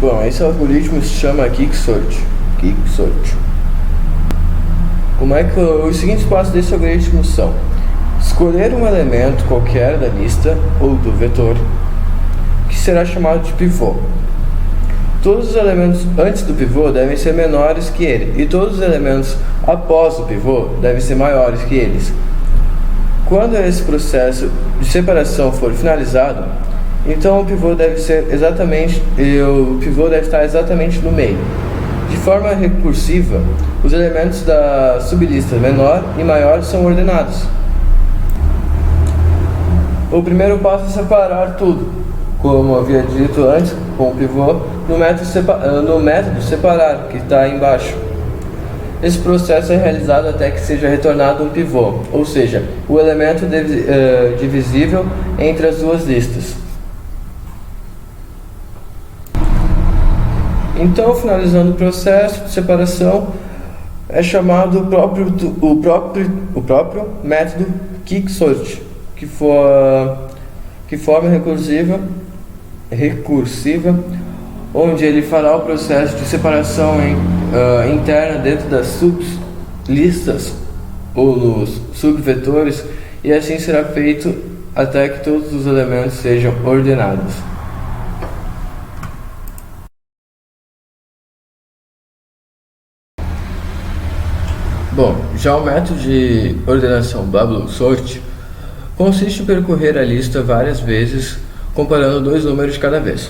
Bom, esse algoritmo se chama Quicksort. Como é que os seguintes passos desse algoritmo são: escolher um elemento qualquer da lista ou do vetor, que será chamado de pivô. Todos os elementos antes do pivô devem ser menores que ele, e todos os elementos após o pivô devem ser maiores que eles. Quando esse processo de separação for finalizado, então o pivô deve estar exatamente no meio. De forma recursiva, os elementos da sublista menor e maior são ordenados. O primeiro passo é separar tudo, como havia dito antes com o pivô, no método separar, que está aí embaixo. Esse processo é realizado até que seja retornado um pivô, ou seja, o elemento divisível entre as duas listas. Então, finalizando o processo de separação, é chamado o próprio método Quicksort, que forma recursiva, onde ele fará o processo de separação interna dentro das sublistas ou nos subvetores, e assim será feito até que todos os elementos sejam ordenados. Bom, já o método de ordenação Bubblesort consiste em percorrer a lista várias vezes, comparando dois números de cada vez.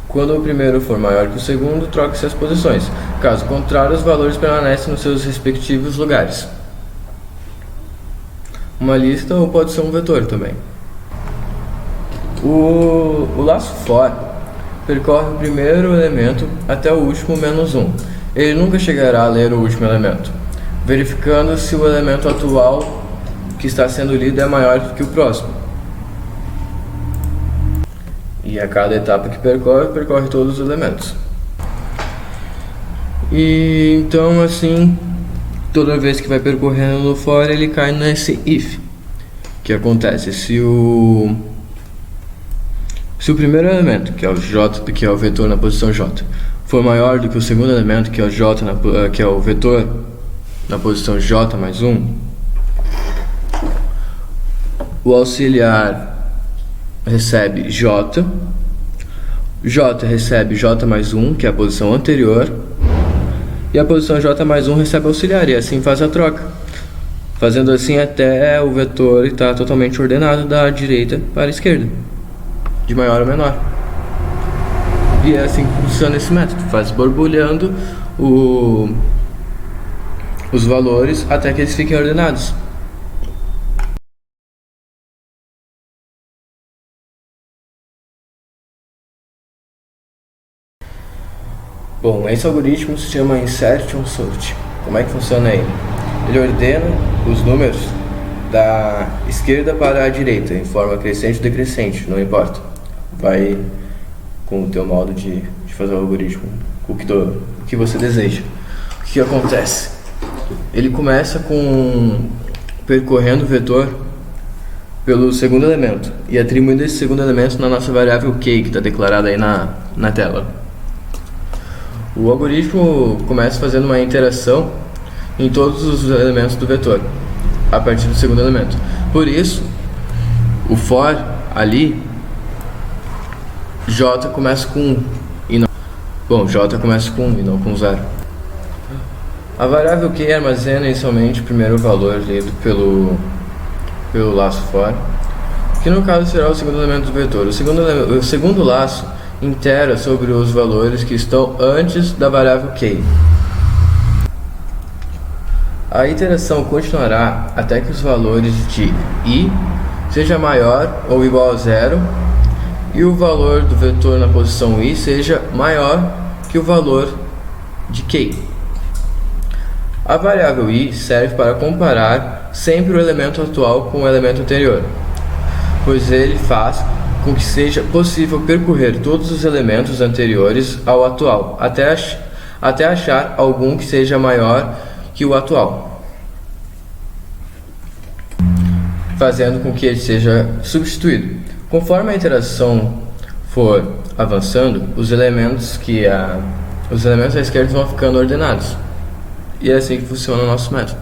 Quando o primeiro for maior que o segundo, troque-se as posições. Caso contrário, os valores permanecem nos seus respectivos lugares. Uma lista ou pode ser um vetor também. O laço for percorre o primeiro elemento até o último menos 1. Ele nunca chegará a ler o último elemento, verificando se o elemento atual que está sendo lido é maior que o próximo. E a cada etapa que percorre todos os elementos. E então assim, toda vez que vai percorrendo no for, ele cai nesse if. Que acontece se o primeiro elemento, que é o j, que é o vetor na posição j, for maior do que o segundo elemento, que é o j, que é o vetor na posição j mais 1, o auxiliar recebe j recebe j mais 1, que é a posição anterior, e a posição j mais 1 recebe auxiliar, e assim faz a troca, fazendo assim até o vetor estar totalmente ordenado da direita para a esquerda, de maior a menor. E é assim que funciona esse método, faz borbulhando os valores até que eles fiquem ordenados. Bom, esse algoritmo se chama Insertion Sort. Como é que funciona ele? Ele ordena os números da esquerda para a direita, em forma crescente ou decrescente, não importa. Vai com o teu modo de fazer o algoritmo, o que você deseja. O que acontece? Ele começa percorrendo o vetor pelo segundo elemento e atribuindo esse segundo elemento na nossa variável k, que está declarada aí na tela. O algoritmo começa fazendo uma interação em todos os elementos do vetor, a partir do segundo elemento. Por isso, o for ali, j começa com 1 e não... Bom, j começa com 1 e não com 0. A variável k armazena inicialmente o primeiro valor lido pelo laço for, que no caso será o segundo elemento do vetor. O segundo laço itera sobre os valores que estão antes da variável k. A iteração continuará até que os valores de i seja maior ou igual a 0 e o valor do vetor na posição i seja maior que o valor de k. A variável i serve para comparar sempre o elemento atual com o elemento anterior, pois ele faz com que seja possível percorrer todos os elementos anteriores ao atual, até achar algum que seja maior que o atual, fazendo com que ele seja substituído. Conforme a iteração for avançando, os elementos à esquerda vão ficando ordenados. E é assim que funciona o nosso método.